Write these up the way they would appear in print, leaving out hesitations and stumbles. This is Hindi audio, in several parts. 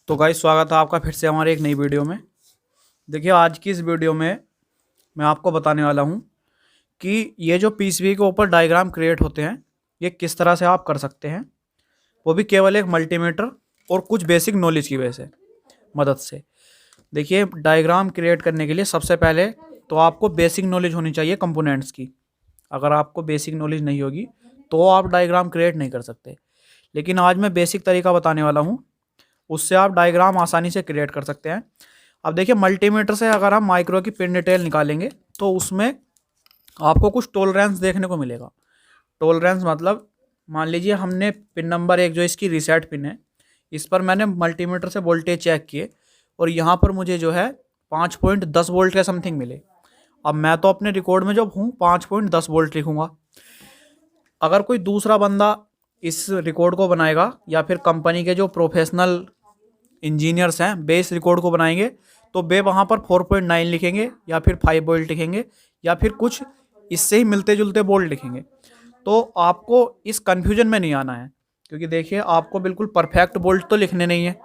तो गाइस स्वागत है आपका फिर से हमारे एक नई वीडियो में। देखिए आज की इस वीडियो में मैं आपको बताने वाला हूँ कि ये जो पीसीबी के ऊपर डायग्राम क्रिएट होते हैं ये किस तरह से आप कर सकते हैं, वो भी केवल एक मल्टीमीटर और कुछ बेसिक नॉलेज की वजह से मदद से। देखिए डायग्राम क्रिएट करने के लिए सबसे पहले तो आपको बेसिक नॉलेज होनी चाहिए कंपोनेंट्स की। अगर आपको बेसिक नॉलेज नहीं होगी तो आप डायग्राम क्रिएट नहीं कर सकते। लेकिन आज मैं बेसिक तरीका बताने वाला हूँ, उससे आप डायग्राम आसानी से क्रिएट कर सकते हैं। अब देखिए मल्टीमीटर से अगर हम माइक्रो की पिन डिटेल निकालेंगे तो उसमें आपको कुछ टॉलरेंस देखने को मिलेगा। टॉलरेंस मतलब मान लीजिए हमने पिन नंबर 1 जो इसकी रीसेट पिन है, इस पर मैंने मल्टीमीटर से वोल्टेज चेक किए और यहाँ पर मुझे जो है 5.10 वोल्ट के समथिंग मिले। अब मैं तो अपने रिकॉर्ड में जब हूँ 5.10 वोल्ट लिखूँगा। अगर कोई दूसरा बंदा इस रिकॉर्ड को बनाएगा या फिर कंपनी के जो प्रोफेशनल इंजीनियर्स हैं वे इस रिकॉर्ड को बनाएंगे तो वे वहाँ पर 4.9 लिखेंगे या फिर 5 वोल्ट लिखेंगे या फिर कुछ इससे ही मिलते जुलते वोल्ट लिखेंगे। तो आपको इस कन्फ्यूजन में नहीं आना है, क्योंकि देखिए आपको बिल्कुल परफेक्ट वोल्ट तो लिखने नहीं है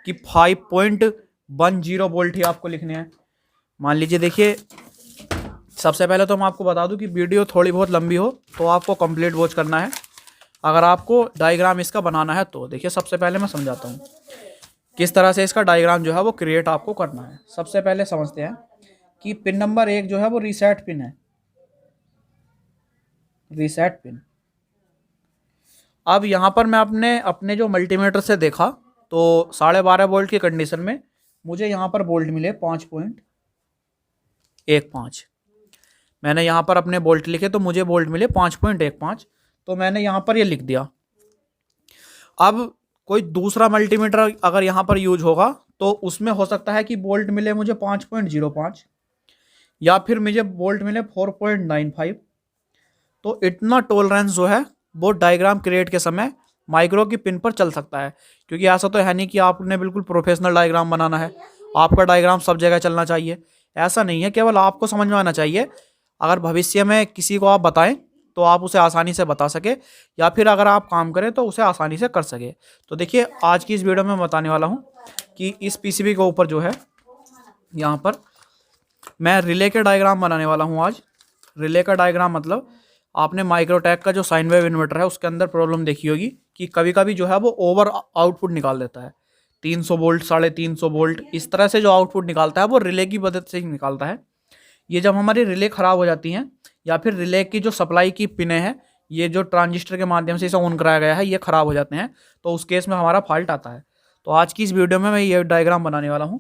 कि 5.10 वोल्ट ही आपको लिखने हैं। मान लीजिए देखिए सबसे पहले तो मैं आपको बता दूं कि वीडियो थोड़ी बहुत लंबी हो तो आपको कंप्लीट वॉच करना है अगर आपको डायग्राम इसका बनाना है तो। देखिए सबसे पहले मैं समझाता हूँ किस तरह से इसका डायग्राम जो है वो क्रिएट आपको करना है। सबसे पहले समझते हैं कि पिन नंबर 1 जो है वो रीसेट पिन है, रीसेट पिन। अब यहाँ पर मैं अपने अपने जो मल्टीमीटर से देखा तो 12.5 वोल्ट की कंडीशन में मुझे यहाँ पर वोल्ट मिले 5.15। मैंने यहाँ पर अपने वोल्ट लिखे तो मुझे वोल्ट मिले 5.15, तो मैंने यहाँ पर ये लिख दिया। अब कोई दूसरा मल्टीमीटर अगर यहाँ पर यूज होगा तो उसमें हो सकता है कि वोल्ट मिले मुझे 5.05 या फिर मुझे वोल्ट मिले 4.95। तो इतना टॉलरेंस जो है वो डायग्राम क्रिएट के समय माइक्रो की पिन पर चल सकता है, क्योंकि ऐसा तो है नहीं कि आपने बिल्कुल प्रोफेशनल डायग्राम बनाना है, आपका डायग्राम सब जगह चलना चाहिए। ऐसा नहीं है, केवल आपको समझ में आना चाहिए। अगर भविष्य में किसी को आप बताएं तो आप उसे आसानी से बता सके या फिर अगर आप काम करें तो उसे आसानी से कर सके। तो देखिए आज की इस वीडियो में बताने वाला हूँ कि इस पीसीबी के ऊपर जो है यहाँ पर मैं रिले के डायग्राम बनाने वाला हूँ आज। रिले का डायग्राम मतलब आपने माइक्रोटेक का जो साइन वेव इन्वर्टर है उसके अंदर प्रॉब्लम देखी होगी कि कभी कभी जो है वो ओवर आउटपुट निकाल देता है। 300 वोल्ट 350 वोल्ट इस तरह से जो आउटपुट निकालता है वो रिले की मदद से ही निकालता है। ये जब हमारी रिले ख़राब हो जाती हैं या फिर रिले की जो सप्लाई की पिनें हैं, ये जो ट्रांजिस्टर के माध्यम से इसे ऑन कराया गया है, ये ख़राब हो जाते हैं तो उस केस में हमारा फॉल्ट आता है। तो आज की इस वीडियो में मैं ये डायग्राम बनाने वाला हूँ।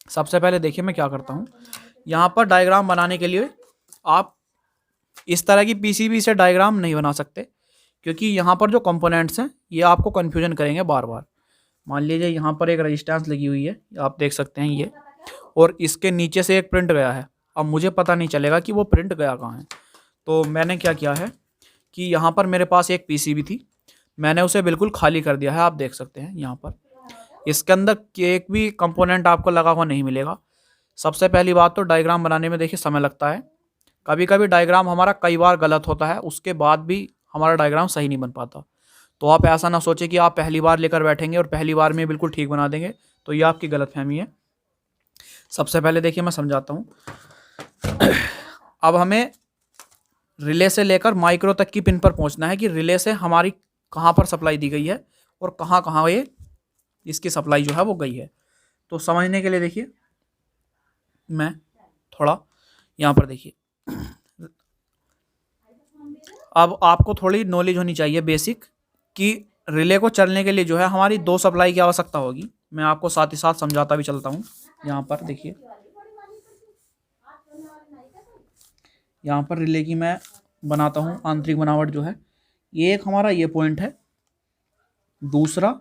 सबसे पहले देखिए मैं क्या करता हूँ। यहाँ पर डायग्राम बनाने के लिए आप इस तरह की पीसीबी से डायग्राम नहीं बना सकते, क्योंकि यहाँ पर जो कंपोनेंट्स हैं ये आपको कन्फ्यूजन करेंगे बार बार। मान लीजिए यहाँ पर एक रजिस्टेंस लगी हुई है, आप देख सकते हैं ये, और इसके नीचे से एक प्रिंट गया है। अब मुझे पता नहीं चलेगा कि वो प्रिंट गया कहाँ है। तो मैंने क्या किया है कि यहाँ पर मेरे पास एक पीसीबी थी, मैंने उसे बिल्कुल खाली कर दिया है। आप देख सकते हैं यहाँ पर इसके अंदर एक भी कंपोनेंट आपको लगा हुआ नहीं मिलेगा। सबसे पहली बात तो डायग्राम बनाने में देखिए समय लगता है, कभी कभी डायग्राम हमारा कई बार गलत होता है, उसके बाद भी हमारा डायग्राम सही नहीं बन पाता। तो आप ऐसा ना सोचें कि आप पहली बार लेकर बैठेंगे और पहली बार में बिल्कुल ठीक बना देंगे, तो ये आपकी गलतफहमी है। सबसे पहले देखिए मैं समझाता हूँ। अब हमें रिले से लेकर माइक्रो तक की पिन पर पहुँचना है कि रिले से हमारी कहाँ पर सप्लाई दी गई है और कहाँ कहाँ ये इसकी सप्लाई जो है वो गई है। तो समझने के लिए देखिए मैं थोड़ा यहाँ पर देखिए, अब आपको थोड़ी नॉलेज होनी चाहिए बेसिक कि रिले को चलने के लिए जो है हमारी 2 सप्लाई की आवश्यकता होगी। मैं आपको साथ ही साथ समझाता भी चलता हूँ। यहाँ पर देखिए, यहाँ पर रिले की मैं बनाता हूँ आंतरिक बनावट जो है, ये एक हमारा ये पॉइंट है, दूसरा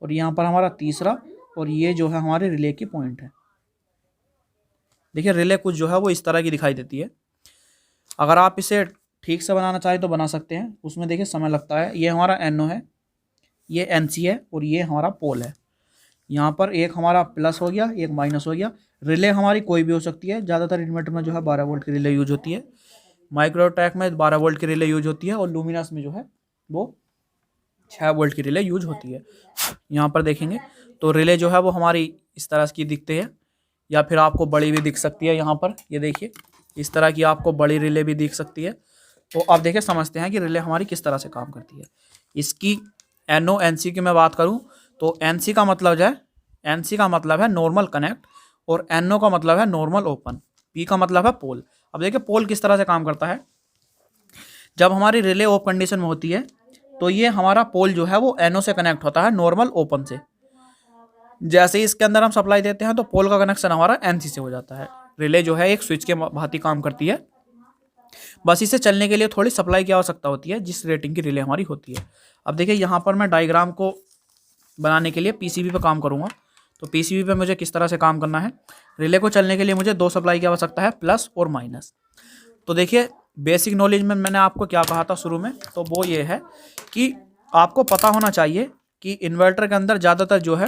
और यहाँ पर हमारा तीसरा, और ये जो है हमारे रिले की पॉइंट है। देखिए रिले कुछ जो है वो इस तरह की दिखाई देती है। अगर आप इसे ठीक से बनाना चाहें तो बना सकते हैं, उसमें देखिए समय लगता है। ये हमारा NO है, ये NC है और ये हमारा पोल है। यहाँ पर एक हमारा प्लस हो गया, एक माइनस हो गया। रिले हमारी कोई भी हो सकती है, ज़्यादातर इन्वर्टर में जो है 12 वोल्ट की रिले यूज होती है, माइक्रोटेक में 12 वोल्ट की रिले यूज होती है और लुमिनस में जो है वो 6 वोल्ट की रिले यूज होती है। यहाँ पर देखेंगे तो रिले जो है वो हमारी इस तरह की दिखती है, या फिर आपको बड़ी भी दिख सकती है। यहाँ पर ये देखिए इस तरह की आपको बड़ी रिले भी दिख सकती है। तो अब देखिए समझते हैं कि रिले हमारी किस तरह से काम करती है। इसकी NO NC की मैं बात करूँ तो NC का मतलब है नॉर्मल कनेक्ट, और NO का मतलब है नॉर्मल ओपन, P का मतलब है पोल। अब देखिए पोल किस तरह से काम करता है। जब हमारी रिले ऑफ कंडीशन में होती है तो ये हमारा पोल जो है वो NO से कनेक्ट होता है नॉर्मल ओपन से। जैसे ही इसके अंदर हम सप्लाई देते हैं तो पोल का कनेक्शन हमारा NC से हो जाता है। रिले जो है एक स्विच के भांति काम करती है, बस इसे चलने के लिए थोड़ी सप्लाई की आवश्यकता होती है जिस रेटिंग की रिले हमारी होती है। अब देखिए यहाँ पर मैं डायग्राम को बनाने के लिए PCB पे काम करूँगा। तो PCB पे मुझे किस तरह से काम करना है। रिले को चलने के लिए मुझे 2 सप्लाई की आवश्यकता है, प्लस और माइनस। तो देखिए बेसिक नॉलेज में मैंने आपको क्या कहा था शुरू में, तो वो ये है कि आपको पता होना चाहिए कि इन्वर्टर के अंदर ज़्यादातर जो है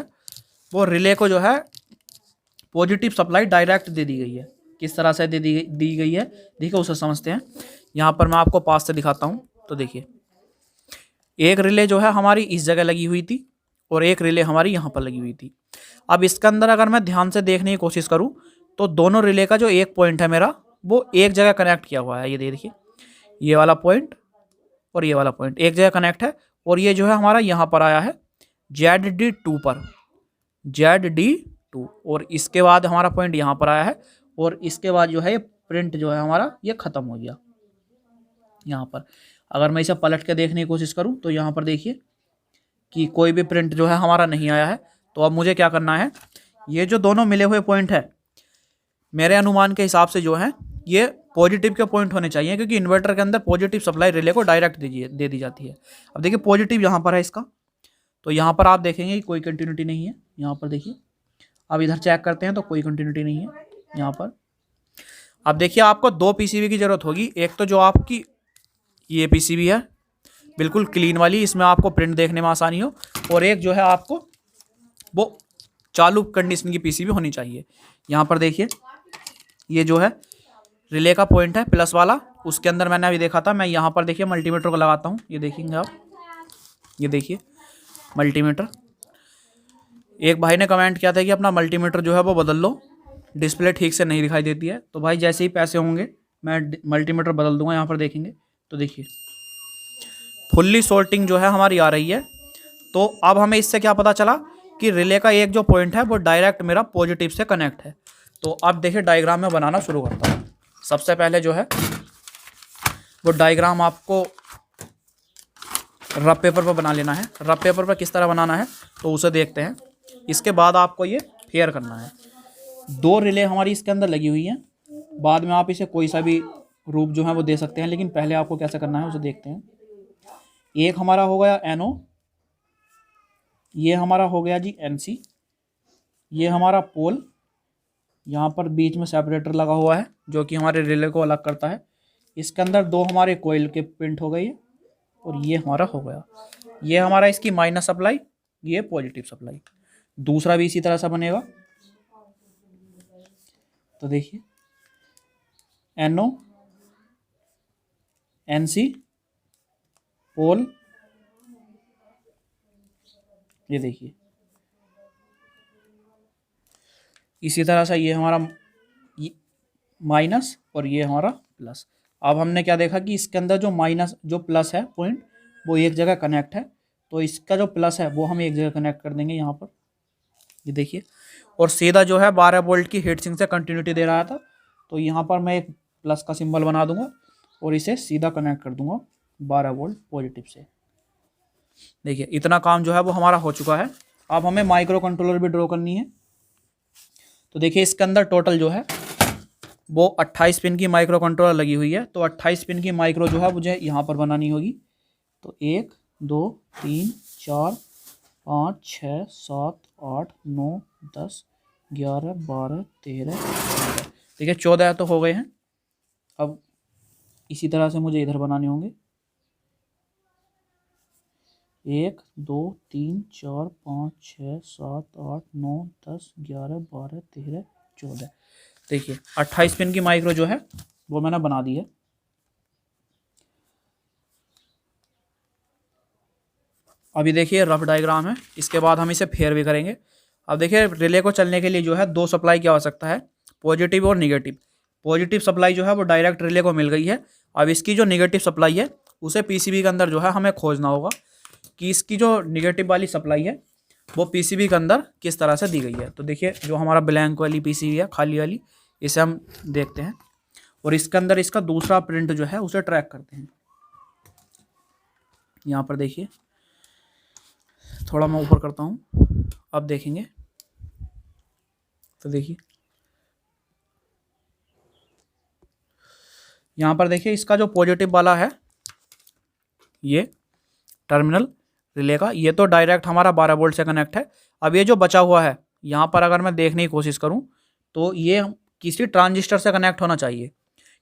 वो रिले को जो है पॉजिटिव सप्लाई डायरेक्ट दे दी गई है। किस तरह से दी गई है देखिए उसे समझते हैं। यहाँ पर मैं आपको पास से दिखाता हूँ। तो देखिए एक रिले जो है हमारी इस जगह लगी हुई थी और एक रिले हमारी यहाँ पर लगी हुई थी। अब इसके अंदर अगर मैं ध्यान से देखने की कोशिश करूँ तो दोनों रिले का जो एक पॉइंट है मेरा वो एक जगह कनेक्ट किया हुआ है। ये देखिए ये वाला पॉइंट और ये वाला पॉइंट एक जगह कनेक्ट है, और ये जो है हमारा यहाँ पर आया है ZD2 पर, ZD2, और इसके बाद हमारा पॉइंट यहाँ पर आया है, और इसके बाद जो है ये प्रिंट जो है हमारा ये खत्म हो गया। यहाँ पर अगर मैं इसे पलट के देखने की कोशिश करूँ तो यहाँ पर देखिए कि कोई भी प्रिंट जो है हमारा नहीं आया है। तो अब मुझे क्या करना है, ये जो दोनों मिले हुए पॉइंट है मेरे अनुमान के हिसाब से जो है ये पॉजिटिव के पॉइंट होने चाहिए, क्योंकि इन्वर्टर के अंदर पॉजिटिव सप्लाई रिले को डायरेक्ट दे दी जाती है। अब देखिए पॉजिटिव यहाँ पर है इसका, तो यहाँ पर आप देखेंगे कि कोई कंटिन्यूटी नहीं है। यहाँ पर देखिए अब इधर चेक करते हैं तो कोई कंटिन्यूटी नहीं है यहाँ पर। अब देखिए आपको 2 PCB की ज़रूरत होगी। एक तो जो आपकी ये PCB है बिल्कुल क्लीन वाली, इसमें आपको प्रिंट देखने में आसानी हो, और एक जो है आपको वो चालू कंडीशन की PCB होनी चाहिए। यहाँ पर देखिए ये जो है रिले का पॉइंट है प्लस वाला, उसके अंदर मैंने अभी देखा था। मैं यहाँ पर देखिए मल्टीमीटर को लगाता हूँ, ये देखेंगे आप, ये देखिए मल्टीमीटर। एक भाई ने कमेंट किया था कि अपना मल्टीमीटर जो है वो बदल लो, डिस्प्ले ठीक से नहीं दिखाई देती है। तो भाई जैसे ही पैसे होंगे मैं मल्टीमीटर बदल दूंगा। यहाँ पर देखेंगे तो देखिए फुल्ली सोल्टिंग जो है हमारी आ रही है। तो अब हमें इससे क्या पता चला कि रिले का एक जो पॉइंट है वो डायरेक्ट मेरा पॉजिटिव से कनेक्ट है। तो अब देखिए डायग्राम में बनाना शुरू करता हूँ। सबसे पहले जो है वो डायग्राम आपको रफ पेपर पर बना लेना है। रफ पेपर पर किस तरह बनाना है तो उसे देखते हैं। इसके बाद आपको ये फेयर करना है। 2 रिले हमारी इसके अंदर लगी हुई हैं, बाद में आप इसे कोई सा भी रूप जो है वो दे सकते हैं, लेकिन पहले आपको कैसे करना है उसे देखते हैं। एक हमारा हो गया NO, ये हमारा हो गया जी NC, ये हमारा पोल, यहाँ पर बीच में सेपरेटर लगा हुआ है जो कि हमारे रिले को अलग करता है। इसके अंदर 2 हमारे कोयल के प्रिंट हो गई है, और ये हमारा हो गया। ये हमारा इसकी माइनस सप्लाई, ये पॉजिटिव सप्लाई। दूसरा भी इसी तरह से बनेगा। तो देखिए NO NC पोल, ये देखिए इसी तरह से ये हमारा माइनस और ये हमारा प्लस। अब हमने क्या देखा कि इसके अंदर जो माइनस जो प्लस है पॉइंट वो एक जगह कनेक्ट है, तो इसका जो प्लस है वो हम एक जगह कनेक्ट कर देंगे यहाँ पर, ये देखिए। और सीधा जो है 12 वोल्ट की हीट सिंक से कंटिन्यूटी दे रहा था, तो यहाँ पर मैं एक प्लस का सिंबल बना दूंगा और इसे सीधा कनेक्ट कर दूंगा 12 वोल्ट पॉजिटिव से। देखिए इतना काम जो है वो हमारा हो चुका है। अब हमें माइक्रो कंट्रोलर भी ड्रॉ करनी है। तो देखिए इसके अंदर टोटल जो है वो 28 पिन की माइक्रो कंट्रोलर लगी हुई है। तो 28 पिन की माइक्रो जो है मुझे यहाँ पर बनानी होगी। तो 1 2 3 4 5 6 7 8 9 10 11 12 13 14। देखिए 14 तो हो गए हैं। अब इसी तरह से मुझे इधर बनाने होंगे। 1 2 3 4 5 6 7 8 9 10 11 12 13 14। देखिए 28 पिन की माइक्रो जो है वो मैंने बना दी है। अभी देखिए रफ डायग्राम है, इसके बाद हम इसे फेयर भी करेंगे। अब देखिए रिले को चलने के लिए जो है दो सप्लाई की आवश्यकता है, पॉजिटिव और निगेटिव। पॉजिटिव सप्लाई जो है वो डायरेक्ट रिले को मिल गई है। अब इसकी जो निगेटिव सप्लाई है उसे पीसीबी के अंदर जो है हमें खोजना होगा कि इसकी जो निगेटिव वाली सप्लाई है वो पीसीबी के अंदर किस तरह से दी गई है। तो देखिए जो हमारा ब्लैंक वाली पीसीबी है, खाली वाली, इसे हम देखते हैं और इसके अंदर इसका दूसरा प्रिंट जो है उसे ट्रैक करते हैं। यहाँ पर देखिए, थोड़ा मैं ऊपर करता हूँ, अब देखेंगे तो देखिए यहाँ पर देखिए इसका जो पॉजिटिव वाला है ये टर्मिनल रिले का, ये तो डायरेक्ट हमारा 12 वोल्ट से कनेक्ट है। अब ये जो बचा हुआ है यहाँ पर अगर मैं देखने की कोशिश करूँ तो ये किसी ट्रांजिस्टर से कनेक्ट होना चाहिए,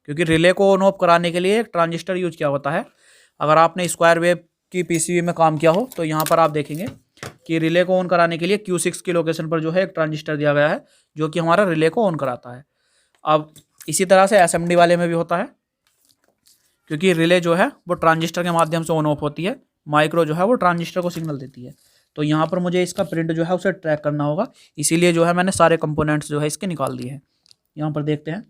क्योंकि रिले को ऑन ऑफ कराने के लिए एक ट्रांजिस्टर यूज किया होता है। अगर आपने स्क्वायर वेव की पीसीबी में काम किया हो तो यहाँ पर आप देखेंगे कि रिले को ऑन कराने के लिए Q6 की लोकेशन पर जो है एक ट्रांजिस्टर दिया गया है जो कि हमारा रिले को ऑन कराता है। अब इसी तरह से एसएमडी वाले में भी होता है, क्योंकि रिले जो है वो ट्रांजिस्टर के माध्यम से ऑन ऑफ होती है, माइक्रो जो है वो ट्रांजिस्टर को सिग्नल देती है। तो यहाँ पर मुझे इसका प्रिंट जो है उसे ट्रैक करना होगा, इसीलिए जो है मैंने सारे कंपोनेंट्स जो है इसके निकाल दिए हैं। यहाँ पर देखते हैं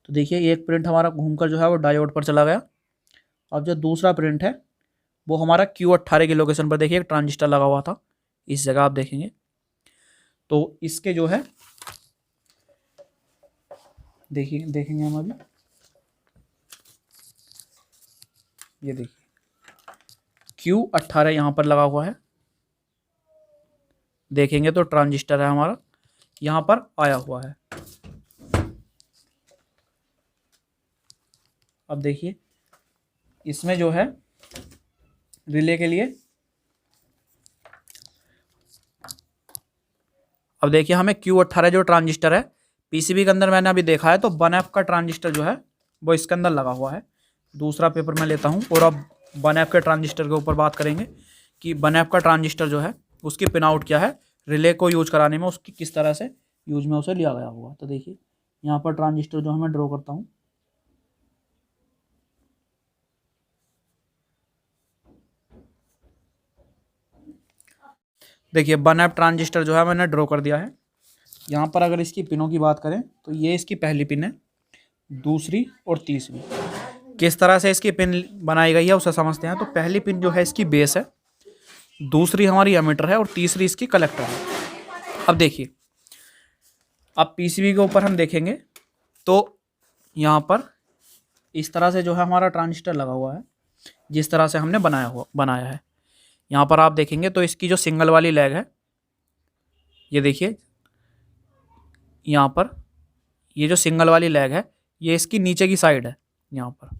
तो देखिए एक प्रिंट हमारा घूमकर जो है वो डायोड पर चला गया। अब जो दूसरा प्रिंट है वो हमारा Q18 की लोकेशन पर देखिए एक ट्रांजिस्टर लगा हुआ था, इस जगह आप देखेंगे तो इसके जो है देखिए देखेंगे हम अभी, ये देखिए Q18 यहाँ पर लगा हुआ है, देखेंगे तो ट्रांजिस्टर है हमारा यहाँ पर आया हुआ है। अब देखिए इसमें जो है रिले के लिए, अब देखिए हमें Q18 जो ट्रांजिस्टर है पीसीबी के अंदर मैंने अभी देखा है तो 1F का ट्रांजिस्टर जो है वो इसके अंदर लगा हुआ है। दूसरा पेपर मैं लेता हूँ और अब 1F के ट्रांजिस्टर के ऊपर बात करेंगे कि 1F का ट्रांजिस्टर जो है उसकी पिन आउट क्या है, रिले को यूज कराने में उसकी किस तरह से यूज में उसे लिया गया होगा। तो देखिए यहाँ पर ट्रांजिस्टर जो है मैं ड्रॉ करता हूँ, देखिए 1F ट्रांजिस्टर जो है मैंने ड्रॉ कर दिया है। यहाँ पर अगर इसकी पिनों की बात करें तो ये इसकी पहली पिन है, दूसरी और तीसरी। किस तरह से इसकी पिन बनाई गई है उसे समझते हैं। तो पहली पिन जो है इसकी बेस है, दूसरी हमारी एमीटर है और तीसरी इसकी कलेक्टर है। अब देखिए अब पीसीबी के ऊपर हम देखेंगे तो यहाँ पर इस तरह से जो है हमारा ट्रांजिस्टर लगा हुआ है, जिस तरह से हमने बनाया है। यहाँ पर आप देखेंगे तो इसकी जो सिंगल वाली लैग है, ये देखिए यहाँ पर ये जो सिंगल वाली लैग है ये इसकी नीचे की साइड है यहाँ पर।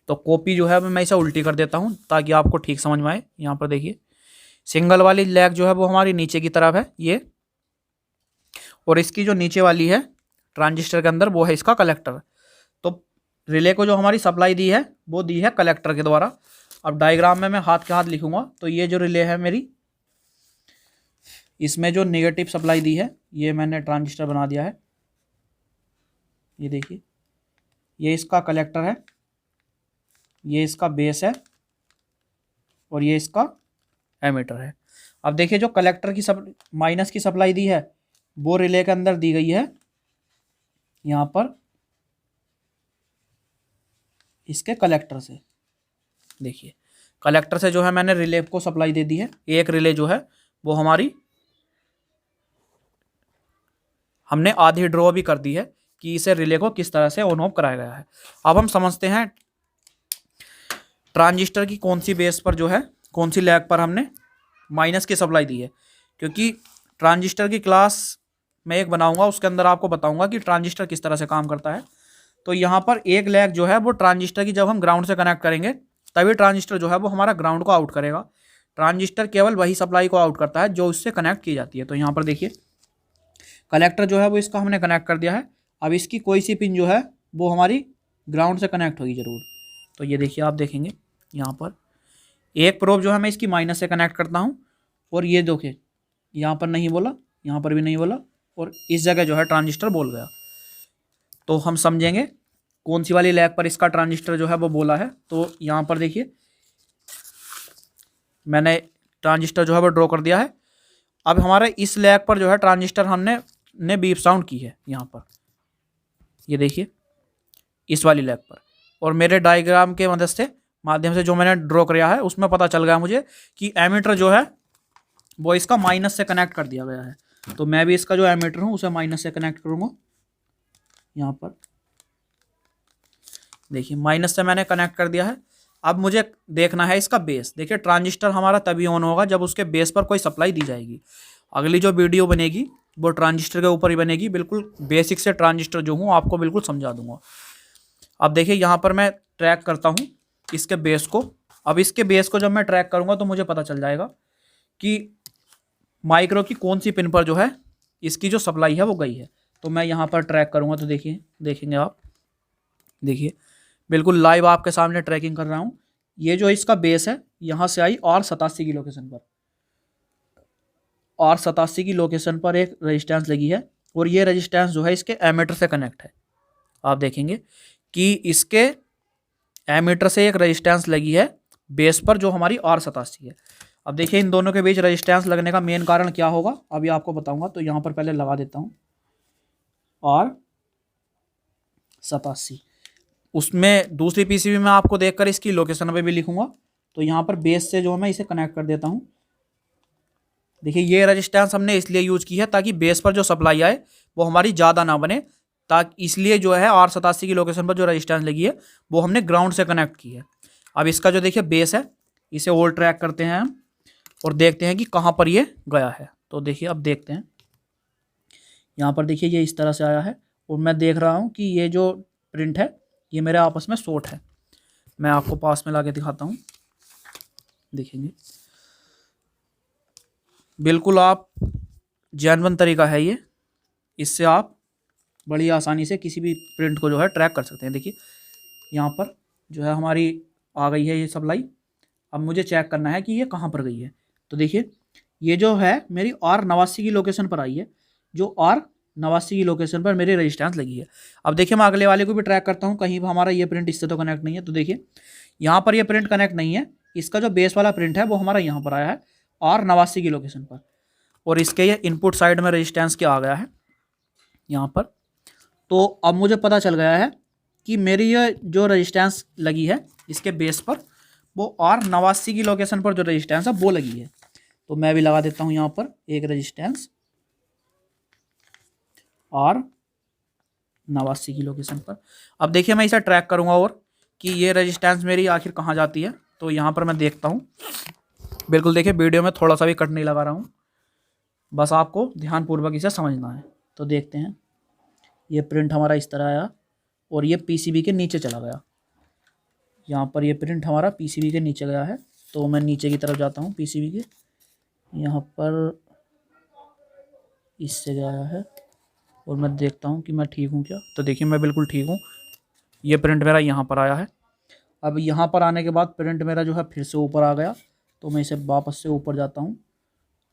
तो कॉपी जो है मैं इसे उल्टी कर देता हूँ ताकि आपको ठीक समझ में आए। यहाँ पर देखिए सिंगल वाली लैग जो है वो हमारी नीचे की तरफ है ये, और इसकी जो नीचे वाली है ट्रांजिस्टर के अंदर वो है इसका कलेक्टर। तो रिले को जो हमारी सप्लाई दी है वो दी है कलेक्टर के द्वारा। अब डायग्राम में मैं हाथ के हाथ लिखूंगा तो ये जो रिले है मेरी, इसमें जो नेगेटिव सप्लाई दी है ये मैंने ट्रांजिस्टर बना दिया है। ये देखिए ये इसका कलेक्टर है, ये इसका बेस है और ये इसका एमीटर है। अब देखिए जो कलेक्टर की माइनस की सप्लाई दी है वो रिले के अंदर दी गई है यहाँ पर इसके कलेक्टर से। देखिए कलेक्टर से जो है मैंने रिले को सप्लाई दे दी है। एक रिले जो है वो हमारी हमने आधी ड्रॉ भी कर दी है कि इसे रिले को किस तरह से ऑन ऑफ कराया गया है। अब हम समझते हैं ट्रांजिस्टर की कौन सी बेस पर जो है कौन सी लैग पर हमने माइनस की सप्लाई दी है, क्योंकि ट्रांजिस्टर की क्लास मैं एक बनाऊंगा उसके अंदर आपको बताऊंगा कि ट्रांजिस्टर किस तरह से काम करता है। तो यहाँ पर एक लैग जो है वो ट्रांजिस्टर की जब हम ग्राउंड से कनेक्ट करेंगे तभी ट्रांजिस्टर जो है वो हमारा ग्राउंड को आउट करेगा। ट्रांजिस्टर केवल वही सप्लाई को आउट करता है जो उससे कनेक्ट की जाती है। तो यहाँ पर देखिए कलेक्टर जो है वो इसका हमने कनेक्ट कर दिया है। अब इसकी कोई सी पिन जो है वो हमारी ग्राउंड से कनेक्ट होगी ज़रूर। तो ये देखिए आप देखेंगे यहाँ पर एक प्रोब जो है मैं इसकी माइनस से कनेक्ट करता हूँ और ये देखिए यहाँ पर नहीं बोला, यहाँ पर भी नहीं बोला और इस जगह जो है ट्रांजिस्टर बोल गया। तो हम समझेंगे कौन सी वाली लैग पर इसका ट्रांजिस्टर जो है वो बोला है। तो यहाँ पर देखिए मैंने ट्रांजिस्टर जो है वो ड्रॉ कर दिया है। अब हमारे इस लैग पर जो है ट्रांजिस्टर हमने बीप साउंड की है यहाँ पर, ये देखिए इस वाली लैग पर। और मेरे डायग्राम के माध्यम से जो मैंने ड्रॉ किया है उसमें पता चल गया मुझे कि एमीटर जो है वो इसका माइनस से कनेक्ट कर दिया गया है। तो मैं भी इसका जो एमीटर हूँ उसे माइनस से कनेक्ट करूँगा। यहाँ पर देखिए माइनस से मैंने कनेक्ट कर दिया है। अब मुझे देखना है इसका बेस। देखिए ट्रांजिस्टर हमारा तभी ऑन होगा जब उसके बेस पर कोई सप्लाई दी जाएगी। अगली जो वीडियो बनेगी वो ट्रांजिस्टर के ऊपर ही बनेगी, बिल्कुल बेसिक से ट्रांजिस्टर जो हूँ आपको बिल्कुल समझा दूंगा। अब देखिए यहाँ पर मैं ट्रैक करता हूँ इसके बेस को। अब इसके बेस को जब मैं ट्रैक करूँगा तो मुझे पता चल जाएगा कि माइक्रो की कौन सी पिन पर जो है इसकी जो सप्लाई है वो गई है। तो मैं यहाँ पर ट्रैक करूँगा तो देखिए, देखेंगे आप, देखिए बिल्कुल लाइव आपके सामने ट्रैकिंग कर रहा हूँ। ये जो इसका बेस है यहाँ से आई R87 की लोकेशन पर, R87 की लोकेशन पर एक रेजिस्टेंस लगी है और ये रेजिस्टेंस जो है इसके एमीटर से कनेक्ट है। आप देखेंगे कि इसके एमीटर से एक रेजिस्टेंस लगी है बेस पर जो हमारी R87 है। अब देखिए इन दोनों के बीच रेजिस्टेंस लगने का मेन कारण क्या होगा अभी आपको बताऊंगा। तो यहाँ पर पहले लगा देता हूँ R87, उसमें दूसरी पीसीबी में आपको देखकर इसकी लोकेशन पे भी लिखूंगा। तो यहाँ पर बेस से जो मैं इसे कनेक्ट कर देता हूँ। देखिए ये रेजिस्टेंस हमने इसलिए यूज की है ताकि बेस पर जो सप्लाई आए वो हमारी ज़्यादा ना बने, ताकि इसलिए जो है R87 की लोकेशन पर जो रेजिस्टेंस लगी है वो हमने ग्राउंड से कनेक्ट की है। अब इसका जो देखिए बेस है इसे और ट्रैक करते हैं हम और देखते हैं कि कहाँ पर ये गया है। तो देखिए अब देखते हैं, यहाँ पर देखिए ये इस तरह से आया है और मैं देख रहा हूँ कि ये जो प्रिंट है ये मेरे आपस में शॉर्ट है। मैं आपको पास में ला के दिखाता हूँ, देखेंगे बिल्कुल आप जेन्युइन तरीका है ये। इससे आप बड़ी आसानी से किसी भी प्रिंट को जो है ट्रैक कर सकते हैं। देखिए यहाँ पर जो है हमारी आ गई है ये सप्लाई। अब मुझे चेक करना है कि ये कहाँ पर गई है। तो देखिए ये जो है मेरी R89 की लोकेशन पर आई है, जो R89 की लोकेशन पर मेरी रेजिस्टेंस लगी है। अब देखिए मैं अगले वाले को भी ट्रैक करता हूँ कहीं हमारा ये प्रिंट इससे तो कनेक्ट नहीं है। तो देखिए यहाँ पर ये प्रिंट कनेक्ट नहीं है, इसका जो बेस वाला प्रिंट है वो हमारा यहाँ पर आया है R89 की लोकेशन पर और इसके ये इनपुट साइड में रेजिस्टेंस क्या आ गया है यहाँ पर। तो अब मुझे पता चल गया है कि मेरी ये जो रेजिस्टेंस लगी है इसके बेस पर वो R89 की लोकेशन पर जो रेजिस्टेंस है वो लगी है। तो मैं भी लगा देता हूँ यहाँ पर एक रेजिस्टेंस R89 की लोकेशन पर। अब देखिए मैं इसे ट्रैक करूँगा और कि ये रेजिस्टेंस मेरी आखिर कहाँ जाती है। तो यहाँ पर मैं देखता हूँ, बिल्कुल देखिए वीडियो में थोड़ा सा भी कट नहीं लगा रहा हूँ, बस आपको ध्यानपूर्वक इसे समझना है। तो देखते हैं ये प्रिंट हमारा इस तरह आया और ये पीसीबी के नीचे चला गया। यहाँ पर ये प्रिंट हमारा पीसीबी के नीचे गया है। तो मैं नीचे की तरफ जाता हूँ पीसीबी के, यहाँ पर इससे गया है और मैं देखता हूँ कि मैं ठीक हूँ क्या। तो देखिए मैं बिल्कुल ठीक हूँ, ये प्रिंट मेरा यहाँ पर आया है। अब यहाँ पर आने के बाद प्रिंट मेरा जो है फिर से ऊपर आ गया। तो मैं इसे वापस से ऊपर जाता हूँ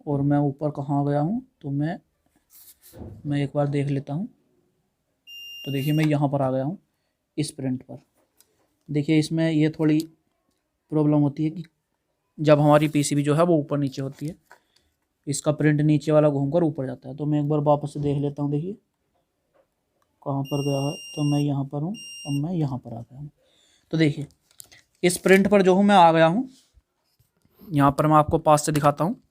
और मैं ऊपर कहाँ गया हूँ तो मैं एक बार देख लेता हूँ। तो देखिए मैं यहाँ पर आ गया हूँ इस प्रिंट पर। देखिए इसमें ये थोड़ी प्रॉब्लम होती है कि जब हमारी पीसीबी जो है वो ऊपर नीचे होती है, इसका प्रिंट नीचे वाला घूमकर ऊपर जाता है। तो मैं एक बार वापस से देख लेता हूँ, देखिए कहाँ पर गया है। तो मैं यहाँ पर हूँ, अब मैं यहाँ पर आ गया हूँ। तो देखिए इस प्रिंट पर जो हूँ मैं आ गया हूँ, यहाँ पर मैं आपको पास से दिखाता हूँ।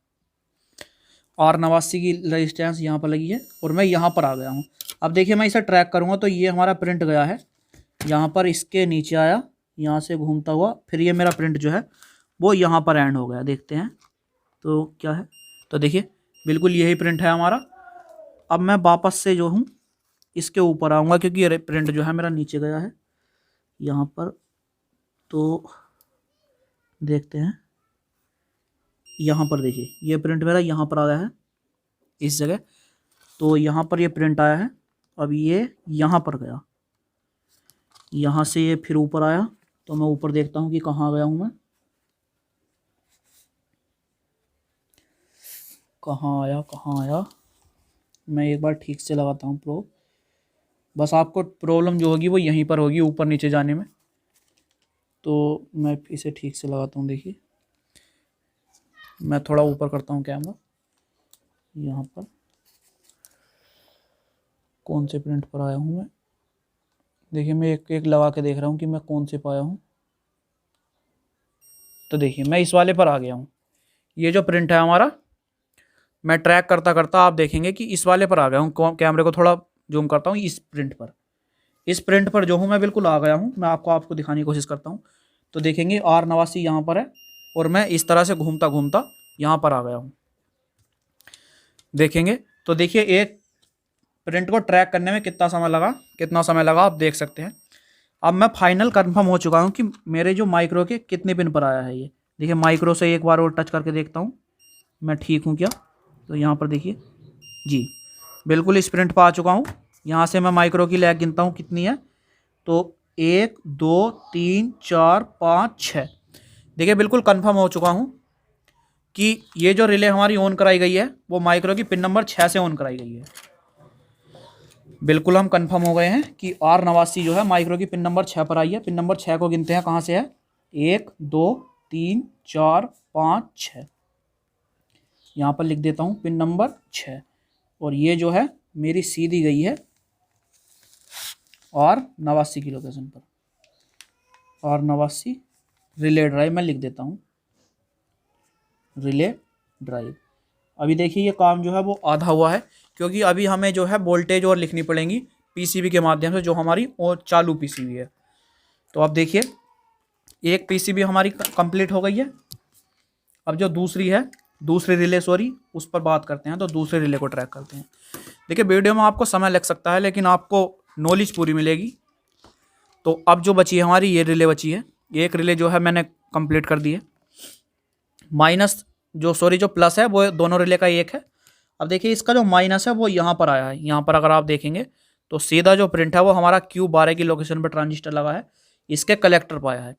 R89 की रेजिस्टेंस यहाँ पर लगी है और मैं यहाँ पर आ गया हूँ। अब देखिए मैं इसे ट्रैक करूँगा तो ये हमारा प्रिंट गया है यहाँ पर, इसके नीचे आया, यहाँ से घूमता हुआ, फिर ये मेरा प्रिंट जो है वो यहाँ पर एंड हो गया। देखते हैं तो क्या है। तो देखिए बिल्कुल यही प्रिंट है हमारा। अब मैं वापस से जो हूँ इसके ऊपर आऊँगा क्योंकि ये प्रिंट जो है मेरा नीचे गया है यहाँ पर। तो देखते हैं यहाँ पर, देखिए ये प्रिंट मेरा यहाँ पर आया है इस जगह। तो यहाँ पर ये प्रिंट आया है। अब ये यहाँ पर गया, यहाँ से ये फिर ऊपर आया। तो मैं ऊपर देखता हूँ कि कहाँ गया हूँ मैं, कहाँ आया। मैं एक बार ठीक से लगाता हूँ प्रोब, बस आपको प्रॉब्लम जो होगी वो यहीं पर होगी ऊपर नीचे जाने में। तो मैं इसे ठीक से लगाता हूँ। देखिए मैं थोड़ा ऊपर करता हूँ कैमरा। यहाँ पर कौन से प्रिंट पर आया हूँ मैं, देखिए मैं एक एक लगा के देख रहा हूँ कि मैं कौन से पाया हूँ। तो देखिए मैं इस वाले पर आ गया हूँ। ये जो प्रिंट है हमारा, मैं ट्रैक करता करता आप देखेंगे कि इस वाले पर आ गया हूँ। कैमरे को थोड़ा जूम करता हूँ, इस प्रिंट पर जो हूँ मैं बिल्कुल आ गया हूँ। मैं आपको दिखाने की कोशिश करता हूँ। तो देखेंगे R89 यहाँ पर है और मैं इस तरह से घूमता घूमता यहाँ पर आ गया हूँ। देखेंगे तो देखिए एक प्रिंट को ट्रैक करने में कितना समय लगा आप देख सकते हैं। अब मैं फाइनल कंफर्म हो चुका हूँ कि मेरे जो माइक्रो के कितने पिन पर आया है। ये देखिए माइक्रो से एक बार और टच करके देखता हूँ मैं ठीक हूँ क्या। तो यहाँ पर देखिए जी बिल्कुल इस प्रिंट पर आ चुका हूँ। यहाँ से मैं माइक्रो की लैग गिनता हूँ कितनी है। तो 1 2 3 4 5 6। देखिए बिल्कुल कंफर्म हो चुका हूँ कि ये जो रिले हमारी ऑन कराई गई है वो माइक्रो की पिन नंबर 6 से ऑन कराई गई है। बिल्कुल हम कंफर्म हो गए हैं कि R89 जो है माइक्रो की पिन नंबर 6 पर आई है। पिन नंबर 6 को गिनते हैं कहाँ से है, 1 2 3 4 5 6। यहाँ पर लिख देता हूँ पिन नंबर 6 और ये जो है मेरी सी दी गई है R89 की लोकेशन पर। R89 रिले ड्राइव मैं लिख देता हूँ, रिले ड्राइव। अभी देखिए ये काम जो है वो आधा हुआ है क्योंकि अभी हमें जो है वोल्टेज और लिखनी पड़ेंगी पीसीबी के माध्यम से, जो हमारी और चालू पीसीबी है। तो अब देखिए एक पीसीबी हमारी कंप्लीट हो गई है। अब जो दूसरी रिले उस पर बात करते हैं। तो दूसरे रिले को ट्रैक करते हैं। देखिए वीडियो में आपको समय लग सकता है लेकिन आपको नॉलेज पूरी मिलेगी। तो अब जो बची है हमारी ये रिले बची है। एक रिले जो है मैंने कंप्लीट कर दी है। जो प्लस है वो दोनों रिले का एक है। अब देखिए इसका जो माइनस है वो यहाँ पर आया है। यहाँ पर अगर आप देखेंगे तो सीधा जो प्रिंट है वो हमारा Q12 की लोकेशन पर ट्रांजिस्टर लगा है, इसके कलेक्टर पर आया है।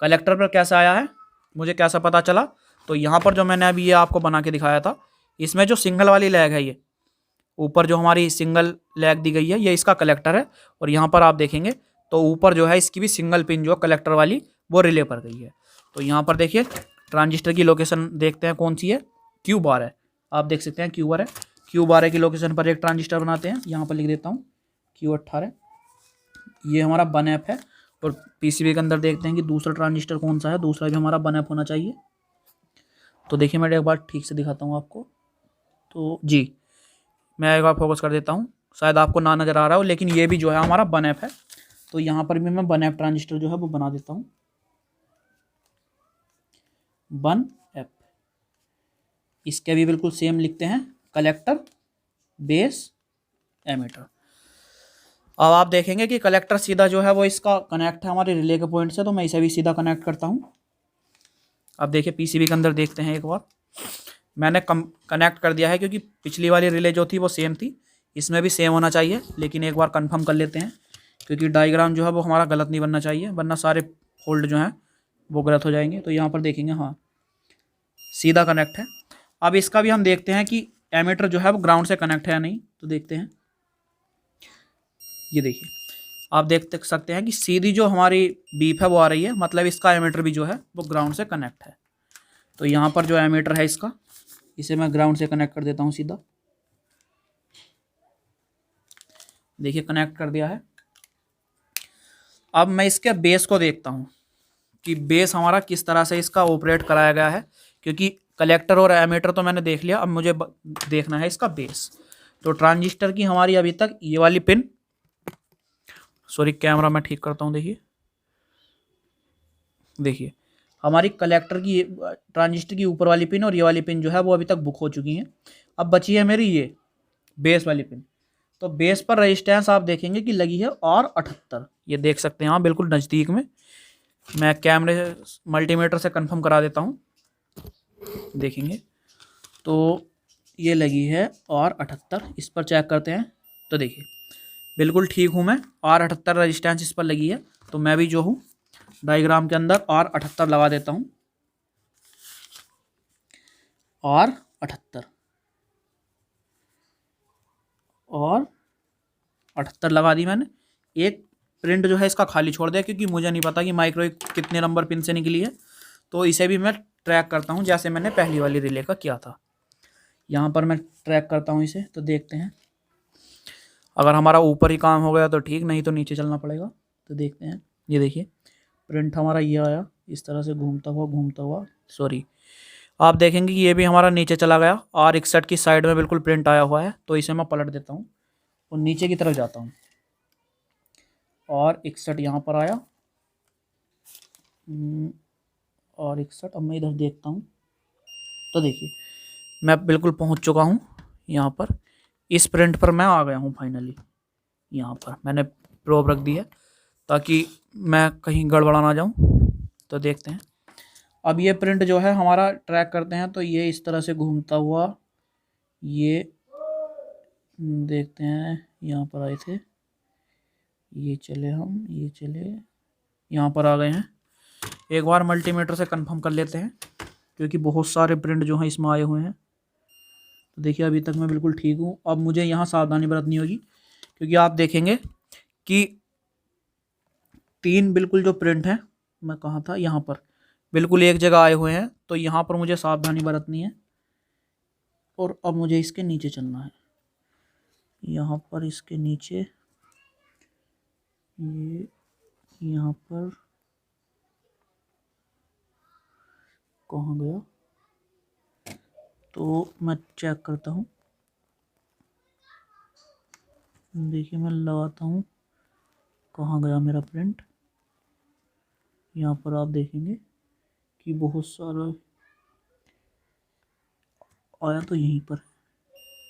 कलेक्टर पर कैसे आया है मुझे कैसा पता चला, तो यहाँ पर जो मैंने अभी ये आपको बना के दिखाया था, इसमें जो सिंगल वाली लैग है, ये ऊपर जो हमारी सिंगल लैग दी गई है ये इसका कलेक्टर है। और यहाँ पर आप देखेंगे तो ऊपर जो है इसकी भी सिंगल पिन जो कलेक्टर वाली वो रिले पर गई है। तो यहाँ पर देखिए ट्रांजिस्टर की लोकेशन देखते हैं कौन सी है, Q12 है। आप देख सकते हैं Q12 है। Q12 की लोकेशन पर एक ट्रांजिस्टर बनाते हैं। यहाँ पर लिख देता हूँ Q18। ये हमारा 1F है। और पीसीबी के अंदर देखते हैं कि दूसरा ट्रांजिस्टर कौन सा है। दूसरा भी हमारा 1F होना चाहिए। तो देखिए मैं एक बार ठीक से दिखाता हूँ आपको। तो जी मैं एक बार फोकस कर देता हूँ, शायद आपको ना नज़र आ रहा हो, लेकिन ये भी जो है हमारा 1F है। तो यहाँ पर भी मैं 1F ट्रांजिस्टर जो है वो बना देता हूँ, 1F। इसके भी बिल्कुल सेम लिखते हैं, कलेक्टर बेस एमीटर। अब आप देखेंगे कि कलेक्टर सीधा जो है वो इसका कनेक्ट है हमारे रिले के पॉइंट से। तो मैं इसे भी सीधा कनेक्ट करता हूँ। अब देखिए पीसीबी के अंदर देखते हैं एक बार, मैंने कनेक्ट कर दिया है क्योंकि पिछली वाली रिले जो थी वो सेम थी, इसमें भी सेम होना चाहिए। लेकिन एक बार कंफर्म कर लेते हैं क्योंकि डायग्राम जो है वो हमारा गलत नहीं बनना चाहिए, वरना सारे फोल्ड जो हैं वो गलत हो जाएंगे। तो यहाँ पर देखेंगे हाँ सीधा कनेक्ट है। अब इसका भी हम देखते हैं कि एमीटर जो है वो ग्राउंड से कनेक्ट है या नहीं। तो देखते हैं, ये देखिए आप देख सकते हैं कि सीधी जो हमारी बीप है वो आ रही है, मतलब इसका एमीटर भी जो है वो ग्राउंड से कनेक्ट है। तो यहाँ पर जो एमीटर है इसका, इसे मैं ग्राउंड से कनेक्ट कर देता हूँ सीधा। देखिए कनेक्ट कर दिया है। अब मैं इसके बेस को देखता हूँ कि बेस हमारा किस तरह से इसका ऑपरेट कराया गया है, क्योंकि कलेक्टर और एमीटर तो मैंने देख लिया। अब मुझे देखना है इसका बेस। तो ट्रांजिस्टर की हमारी अभी तक ये वाली पिन, सॉरी कैमरा मैं ठीक करता हूँ। देखिए हमारी कलेक्टर की ट्रांजिस्टर की ऊपर वाली पिन और ये वाली पिन जो है वो अभी तक बुक हो चुकी हैं। अब बची है मेरी ये बेस वाली पिन। तो बेस पर रेजिस्टेंस आप देखेंगे कि लगी है R78। ये देख सकते हैं आप बिल्कुल नज़दीक में। मैं कैमरे मल्टीमीटर से कंफर्म करा देता हूँ, देखेंगे तो ये लगी है R78। इस पर चेक करते हैं। तो देखिए बिल्कुल ठीक हूँ मैं, R78 रेजिस्टेंस इस पर लगी है। तो मैं भी जो हूँ डायग्राम के अंदर R78 लगा देता हूँ, R78 और 78 लगा दी मैंने। एक प्रिंट जो है इसका खाली छोड़ दिया क्योंकि मुझे नहीं पता कि माइक्रो कितने नंबर पिन से निकली है। तो इसे भी मैं ट्रैक करता हूँ जैसे मैंने पहली वाली रिले का किया था। यहाँ पर मैं ट्रैक करता हूँ इसे, तो देखते हैं अगर हमारा ऊपर ही काम हो गया तो ठीक, नहीं तो नीचे चलना पड़ेगा। तो देखते हैं, ये देखिए प्रिंट हमारा ये आया इस तरह से घूमता हुआ सॉरी, आप देखेंगे कि ये भी हमारा नीचे चला गया। R61 की साइड में बिल्कुल प्रिंट आया हुआ है, तो इसे मैं पलट देता हूँ और नीचे की तरफ जाता हूँ। R61 यहाँ पर आया, R61। अब मैं इधर देखता हूँ, तो देखिए मैं बिल्कुल पहुँच चुका हूँ यहाँ पर। इस प्रिंट पर मैं आ गया हूँ फाइनली। यहाँ पर मैंने प्रोब रख दी है ताकि मैं कहीं गड़बड़ा ना जाऊँ। तो देखते हैं अब ये प्रिंट जो है हमारा ट्रैक करते हैं, तो ये इस तरह से घूमता हुआ, ये देखते हैं यहाँ पर आए थे, ये चले यहाँ पर आ गए हैं। एक बार मल्टीमीटर से कंफर्म कर लेते हैं क्योंकि बहुत सारे प्रिंट जो हैं इसमें आए हुए हैं। तो देखिए अभी तक मैं बिल्कुल ठीक हूँ। अब मुझे यहाँ सावधानी बरतनी होगी क्योंकि आप देखेंगे कि 3 बिल्कुल जो प्रिंट है, मैं कहाँ था, यहाँ पर बिल्कुल एक जगह आए हुए हैं। तो यहाँ पर मुझे सावधानी बरतनी है और अब मुझे इसके नीचे चलना है। यहाँ पर इसके नीचे, ये यहाँ पर कहाँ गया, तो मैं चेक करता हूँ। देखिए मैं लगाता हूँ कहाँ गया मेरा प्रिंट। यहाँ पर आप देखेंगे कि बहुत सारा आया, तो यहीं पर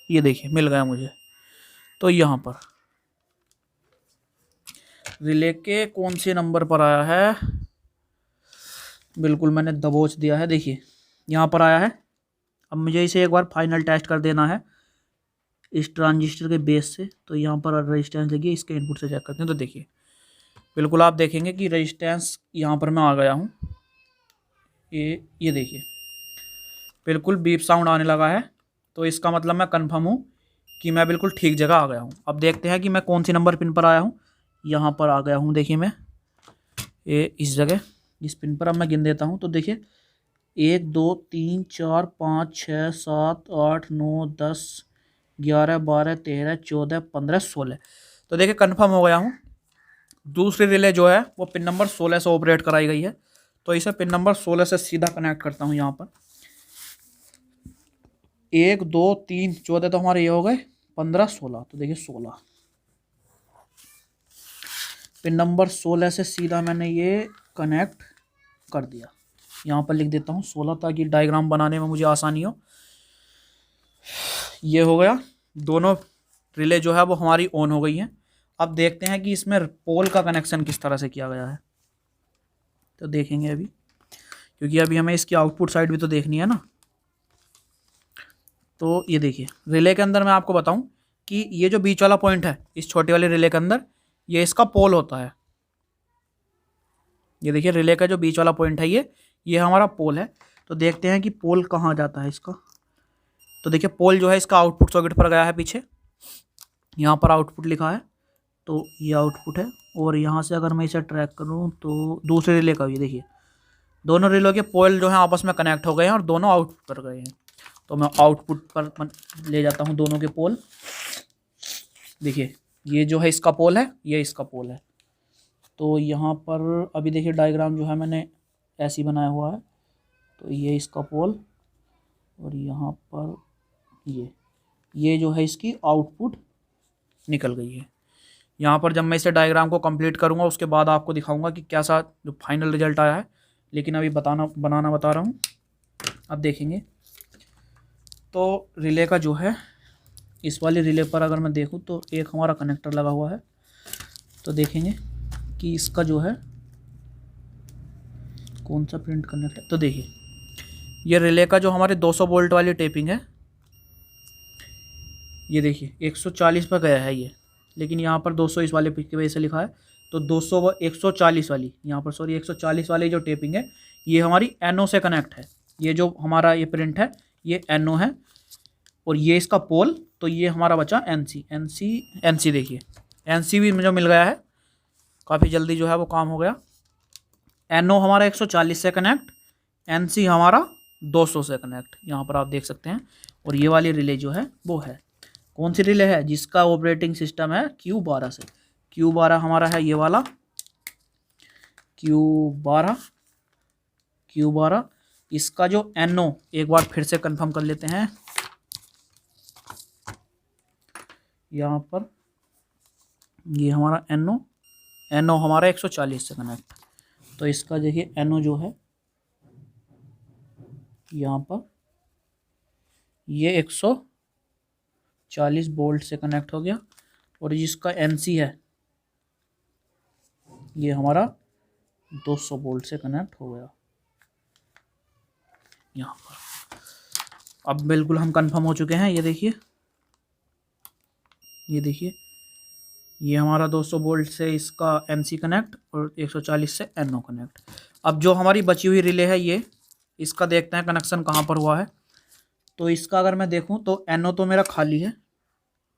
ये देखिए मिल गया मुझे। तो यहाँ पर रिले के कौन से नंबर पर आया है, बिल्कुल मैंने दबोच दिया है, देखिए यहाँ पर आया है। अब मुझे इसे एक बार फाइनल टेस्ट कर देना है इस ट्रांजिस्टर के बेस से। तो यहाँ पर रेजिस्टेंस लगी, इसके इनपुट से चेक करते हैं। तो देखिए बिल्कुल आप देखेंगे कि रेजिस्टेंस यहाँ पर मैं आ गया हूँ। ये देखिए बिल्कुल बीप साउंड आने लगा है, तो इसका मतलब मैं कंफर्म हूँ कि मैं बिल्कुल ठीक जगह आ गया हूँ। अब देखते हैं कि मैं कौन सी नंबर पिन पर आया हूँ। यहाँ पर आ गया हूँ, देखिए मैं ये इस जगह इस पिन पर। अब मैं गिन देता हूँ, तो देखिए 1 2 3 4 5 6 7 8 9 10 11 12 13 14 15 16। तो देखिए कंफर्म हो गया हूँ। दूसरी रिले जो है वो पिन नंबर 16 से ऑपरेट कराई गई है, तो इसे पिन नंबर 16 से सीधा कनेक्ट करता हूँ। यहाँ पर 1 2 3 14 तो हमारे ये हो गए, 15 16। तो देखिए 16 पिन नंबर 16 से सीधा मैंने ये कनेक्ट कर दिया। यहाँ पर लिख देता हूँ 16 ताकि डायग्राम बनाने में मुझे आसानी हो। ये हो गया, दोनों रिले जो है वो हमारी ऑन हो गई हैं। अब देखते हैं कि इसमें पोल का कनेक्शन किस तरह से किया गया है। तो देखेंगे अभी, क्योंकि अभी हमें इसकी आउटपुट साइड भी तो देखनी है ना। तो ये देखिए रिले के अंदर मैं आपको बताऊं कि ये जो बीच वाला पॉइंट है इस छोटे वाले रिले के अंदर, ये इसका पोल होता है। ये देखिए रिले का जो बीच वाला पॉइंट है ये हमारा पोल है। तो देखते हैं कि पोल कहाँ जाता है इसका। तो देखिए पोल जो है इसका आउटपुट सॉकेट पर गया है पीछे, यहाँ पर आउटपुट लिखा है, तो ये आउटपुट है। और यहाँ से अगर मैं इसे ट्रैक करूँ तो दूसरे रिले का भी देखिए, दोनों रिले के पोल जो हैं आपस में कनेक्ट हो गए हैं और दोनों आउटपुट पर गए हैं। तो मैं आउटपुट पर ले जाता हूँ दोनों के पोल। देखिए ये जो है इसका पोल है, ये इसका पोल है। तो यहाँ पर अभी देखिए डायग्राम जो है मैंने ऐसी बनाया हुआ है। तो ये इसका पोल और यहाँ पर ये जो है इसकी आउटपुट निकल गई है। यहाँ पर जब मैं इसे डायग्राम को कंप्लीट करूँगा उसके बाद आपको दिखाऊंगा कि कैसा जो फाइनल रिजल्ट आया है, लेकिन अभी बनाना बता रहा हूँ। अब देखेंगे तो रिले का जो है, इस वाली रिले पर अगर मैं देखूँ तो एक हमारा कनेक्टर लगा हुआ है। तो देखेंगे कि इसका जो है कौन सा प्रिंट कनेक्ट है। तो देखिए ये रिले का जो हमारे 200 वोल्ट वाली टेपिंग है, ये देखिए 140 पर गया है ये, लेकिन यहाँ पर 200 इस वाले की वजह से लिखा है। तो 200 व 140 वाली, यहाँ पर सॉरी 140 वाली जो टेपिंग है ये हमारी NO से कनेक्ट है। ये जो हमारा ये प्रिंट है ये NO है और ये इसका पोल, तो ये हमारा बचा NC देखिए NC भी मुझे मिल गया है, काफ़ी जल्दी जो है वो काम हो गया। NO हमारा 140 से कनेक्ट, NC हमारा 200 से कनेक्ट, यहाँ पर आप देख सकते हैं। और ये वाली रिले जो है वो है, कौन सी रिले है, जिसका ऑपरेटिंग सिस्टम है Q12 से। Q12 हमारा है ये वाला Q12। इसका जो NO एक बार फिर से कंफर्म कर लेते हैं, यहाँ पर ये हमारा NO हमारा 140 से कनेक्ट। तो इसका देखिए NO जो है यहाँ पर ये 140 वोल्ट से कनेक्ट हो गया। और जिसका NC है ये हमारा 200 वोल्ट से कनेक्ट हो गया यहाँ पर। अब बिल्कुल हम कंफर्म हो चुके हैं। ये देखिए ये हमारा 200 वोल्ट से इसका NC कनेक्ट और 140 से NO कनेक्ट। अब जो हमारी बची हुई रिले है ये, इसका देखते हैं कनेक्शन कहाँ पर हुआ है। तो इसका अगर मैं देखूं तो NO तो मेरा खाली है,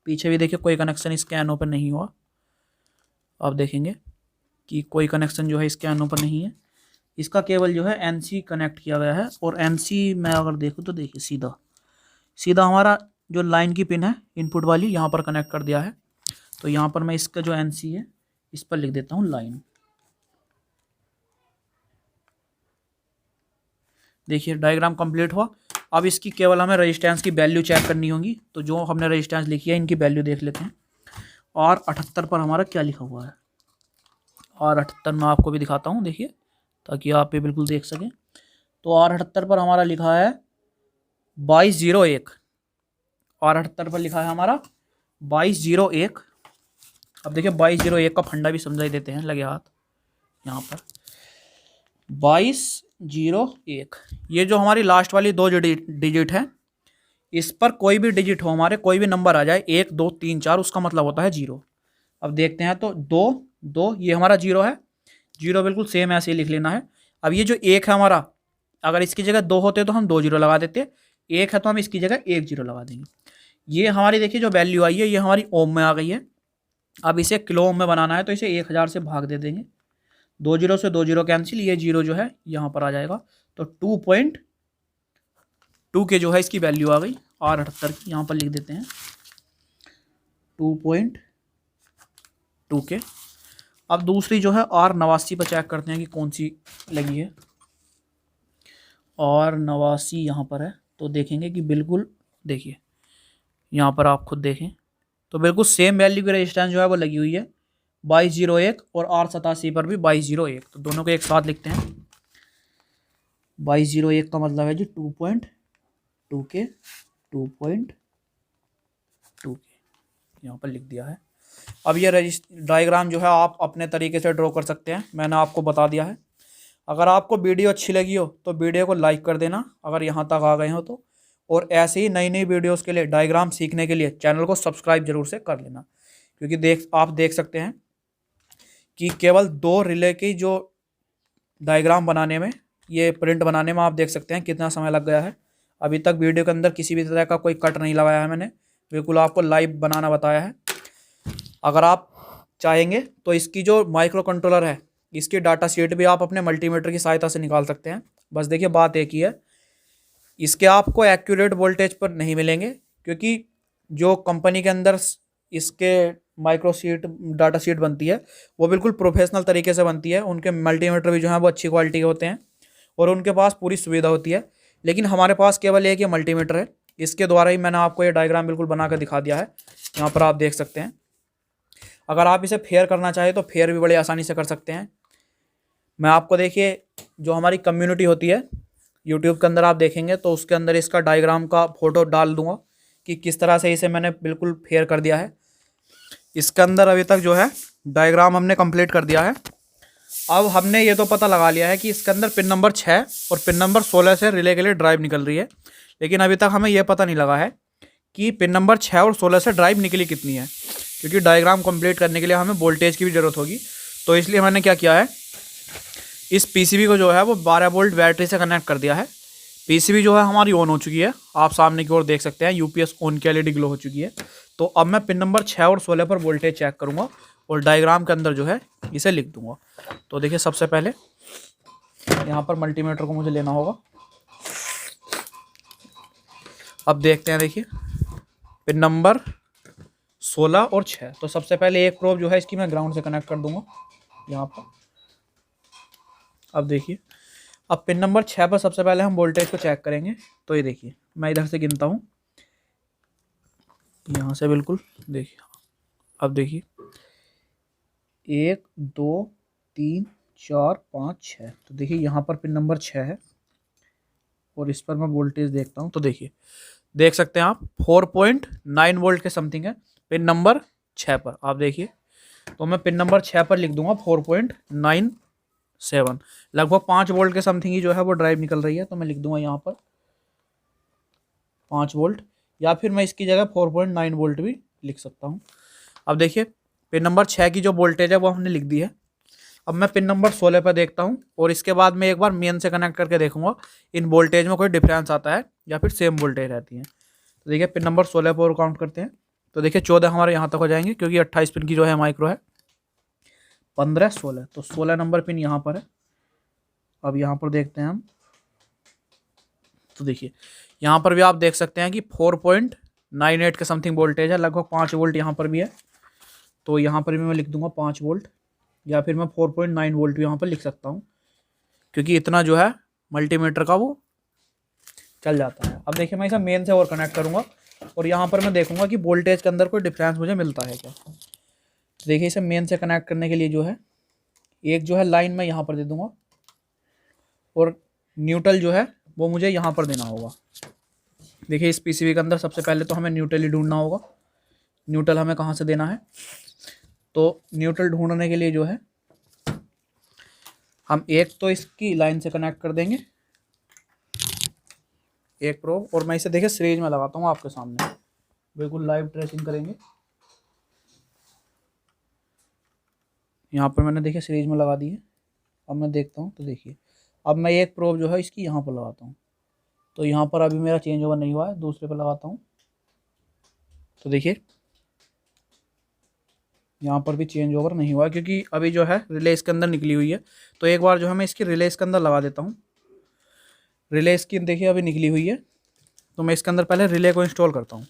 पीछे भी देखिए कोई कनेक्शन इसके NO पर नहीं हुआ। आप देखेंगे कि कोई कनेक्शन जो है इसके NO पर नहीं है। इसका केवल जो है NC कनेक्ट किया गया है। और NC मैं अगर देखूं तो देखिए सीधा हमारा जो लाइन की पिन है इनपुट वाली यहाँ पर कनेक्ट कर दिया है। तो यहाँ पर मैं इसका जो NC है इस पर लिख देता हूँ लाइन। देखिए डायग्राम कंप्लीट हुआ। अब इसकी केवल हमें रेजिस्टेंस की वैल्यू चेक करनी होगी। तो जो हमने रेजिस्टेंस लिखी है इनकी वैल्यू देख लेते हैं। R78 पर हमारा क्या लिखा हुआ है, R78 मैं आपको भी दिखाता हूँ, देखिए ताकि आप भी बिल्कुल देख सकें। तो R78 पर हमारा लिखा है 2201। R78 पर लिखा है हमारा 2201। अब देखिए 2201 का फंडा भी समझा ही देते हैं, लगे हाथ यहाँ पर 2201। ये जो हमारी लास्ट वाली 2 डिजिट है, इस पर कोई भी डिजिट हो हमारे, कोई भी नंबर आ जाए 1 2 3 4, उसका मतलब होता है 0। अब देखते हैं तो 2 2 ये हमारा 0 है, 0 बिल्कुल सेम ऐसे ही लिख लेना है। अब ये जो 1 है हमारा, अगर इसकी जगह 2 होते तो हम 2 0 लगा देते, 1 है तो हम इसकी जगह 1 0 लगा देंगे। ये हमारी देखिए जो वैल्यू आई है ये हमारी ओम में आ गई है। अब इसे किलो ओम में बनाना है तो इसे 1000 से भाग दे देंगे, 2 0 से 2 0 कैंसिल, ये 0 जो है यहाँ पर आ जाएगा। तो 2.2 के जो है इसकी वैल्यू आ गई R78 की, यहाँ पर लिख देते हैं 2.2 के। अब दूसरी जो है R89 पर चेक करते हैं कि कौन सी लगी है। R89 यहाँ पर है, तो देखेंगे कि बिल्कुल देखिए यहाँ पर आप खुद देखें तो बिल्कुल सेम वैल्यू की रेजिस्टेंस जो है वो लगी हुई है 2201। और R87 पर भी 2201। तो दोनों को एक साथ लिखते हैं। 2201 का मतलब है जी 2.2 के, 2.2 के यहाँ पर लिख दिया है। अब ये डायग्राम जो है आप अपने तरीके से ड्रॉ कर सकते हैं, मैंने आपको बता दिया है। अगर आपको वीडियो अच्छी लगी हो तो वीडियो को लाइक कर देना अगर यहाँ तक आ गए हो तो। और ऐसे ही नई नई वीडियोस के लिए, डायग्राम सीखने के लिए चैनल को सब्सक्राइब जरूर से कर लेना। क्योंकि आप देख सकते हैं कि केवल 2 रिले की जो डायग्राम बनाने में, ये प्रिंट बनाने में आप देख सकते हैं कितना समय लग गया है। अभी तक वीडियो के अंदर किसी भी तरह का कोई कट नहीं लगाया है मैंने, बिल्कुल आपको लाइव बनाना बताया है। अगर आप चाहेंगे तो इसकी जो माइक्रो कंट्रोलर है इसकी डाटा शीट भी आप अपने मल्टीमीटर की सहायता से निकाल सकते हैं। बस देखिए बात एक ही है, इसके आपको एक्यूरेट वोल्टेज पर नहीं मिलेंगे, क्योंकि जो कंपनी के अंदर इसके माइक्रो शीट डाटा शीट बनती है वो बिल्कुल प्रोफेशनल तरीके से बनती है। उनके मल्टीमीटर भी जो है वो अच्छी क्वालिटी के होते हैं और उनके पास पूरी सुविधा होती है। लेकिन हमारे पास केवल एक ये मल्टीमीटर है, इसके द्वारा ही मैंने आपको ये डायग्राम बिल्कुल बना कर दिखा दिया है। यहाँ पर आप देख सकते हैं। अगर आप इसे फेयर करना चाहें तो फेयर भी बड़ी आसानी से कर सकते हैं। मैं आपको देखिए जो हमारी कम्युनिटी होती है यूट्यूब के अंदर, आप देखेंगे तो उसके अंदर इसका डायग्राम का फ़ोटो डाल दूंगा कि किस तरह से इसे मैंने बिल्कुल फेयर कर दिया है। इसके अंदर अभी तक जो है डायग्राम हमने कंप्लीट कर दिया है। अब हमने ये तो पता लगा लिया है कि इसके अंदर पिन नंबर 6 और पिन नंबर 16 से रिले के लिए ड्राइव निकल रही है, लेकिन अभी तक हमें यह पता नहीं लगा है कि पिन नंबर 6 और 16 से ड्राइव निकली कितनी है, क्योंकि डायग्राम कंप्लीट करने के लिए हमें वोल्टेज की भी ज़रूरत होगी। तो इसलिए मैंने क्या किया है, इस पीसीबी को जो है वो 12 वोल्ट बैटरी से कनेक्ट कर दिया है। पीसीबी जो है हमारी ऑन हो चुकी है, आप सामने की ओर देख सकते हैं यूपीएस ऑन की एलईडी ग्लो हो चुकी है। तो अब मैं पिन नंबर 6 और 16 पर वोल्टेज चेक करूंगा और डायग्राम के अंदर जो है इसे लिख दूंगा। तो देखिए सबसे पहले यहाँ पर मल्टीमीटर को मुझे लेना होगा। अब देखते हैं, देखिए पिन नंबर 16 और 6। तो सबसे पहले एक प्रोब जो है इसकी मैं ग्राउंड से कनेक्ट कर दूंगा यहाँ पर। अब देखिए, अब पिन नंबर 6 पर सबसे पहले हम वोल्टेज को चेक करेंगे। तो ये देखिए, मैं इधर से गिनता हूँ, यहाँ से बिल्कुल देखिए। अब देखिए 1 2 3 4 5 6। तो देखिए यहाँ पर पिन नंबर 6 है और इस पर मैं वोल्टेज देखता हूँ। तो देखिए, देख सकते हैं आप 4.9 वोल्ट के समथिंग है पिन नंबर 6 पर। आप देखिए, तो मैं पिन नंबर 6 पर लिख दूंगा 4.97, लगभग 5 वोल्ट के समथिंग ही जो है वो ड्राइव निकल रही है। तो मैं लिख दूंगा यहाँ पर 5 वोल्ट, या फिर मैं इसकी जगह 4.9 वोल्ट भी लिख सकता हूँ। अब देखिए, पिन नंबर 6 की जो वोल्टेज है वो हमने लिख दी है। अब मैं पिन नंबर 16 पर देखता हूँ और इसके बाद मैं एक बार मेन से कनेक्ट करके देखूंगा इन वोल्टेज में कोई डिफरेंस आता है या फिर सेम वोल्टेज रहती है। तो देखिए पिन नंबर 16 पर और काउंट करते हैं। तो देखिए 14 हमारे यहाँ तक हो जाएंगे, क्योंकि 28 पिन की जो है माइक्रो है। 15 16, तो 16 नंबर पिन यहाँ पर है। अब यहाँ पर देखते हैं हम। तो देखिए यहाँ पर भी आप देख सकते हैं कि 4.98 के समथिंग वोल्टेज है, लगभग 5 वोल्ट यहाँ पर भी है। तो यहाँ पर भी मैं लिख दूंगा 5 वोल्ट, या फिर मैं 4.9 वोल्ट भी यहाँ पर लिख सकता हूँ, क्योंकि इतना जो है मल्टीमीटर का वो चल जाता है। अब देखिए, मैं इसे मेन से और कनेक्ट करूँगा और यहाँ पर मैं देखूंगा कि वोल्टेज के अंदर कोई डिफरेंस मुझे मिलता है क्या। तो देखिए, इसे मेन से कनेक्ट करने के लिए जो है एक जो है लाइन मैं यहाँ पर दे दूंगा और न्यूट्रल जो है वो मुझे यहाँ पर देना होगा। देखिए, इस पीसीबी के अंदर सबसे पहले तो हमें न्यूट्रल ही ढूंढना होगा। न्यूट्रल हमें कहाँ से देना है, तो न्यूट्रल ढूंढने के लिए जो है हम एक तो इसकी लाइन से कनेक्ट कर देंगे एक प्रोब, और मैं इसे देखिए सीरीज में लगाता हूँ आपके सामने, बिल्कुल लाइव ट्रेसिंग करेंगे। यहाँ पर मैंने देखिए सीरीज में लगा दी है। अब मैं देखता हूँ, तो देखिए अब मैं एक प्रोब जो है इसकी यहाँ पर लगाता हूँ। तो यहाँ पर अभी मेरा चेंज ओवर नहीं हुआ है, दूसरे पर लगाता हूँ। तो देखिए यहाँ पर भी चेंज ओवर नहीं हुआ, क्योंकि अभी जो है रिले इसके अंदर निकली हुई है। तो एक बार जो है मैं इसकी रिले इसके अंदर लगा देता हूँ। रिले इसकी देखिए अभी निकली हुई है, तो मैं इसके अंदर पहले रिले को इंस्टॉल करता हूँ।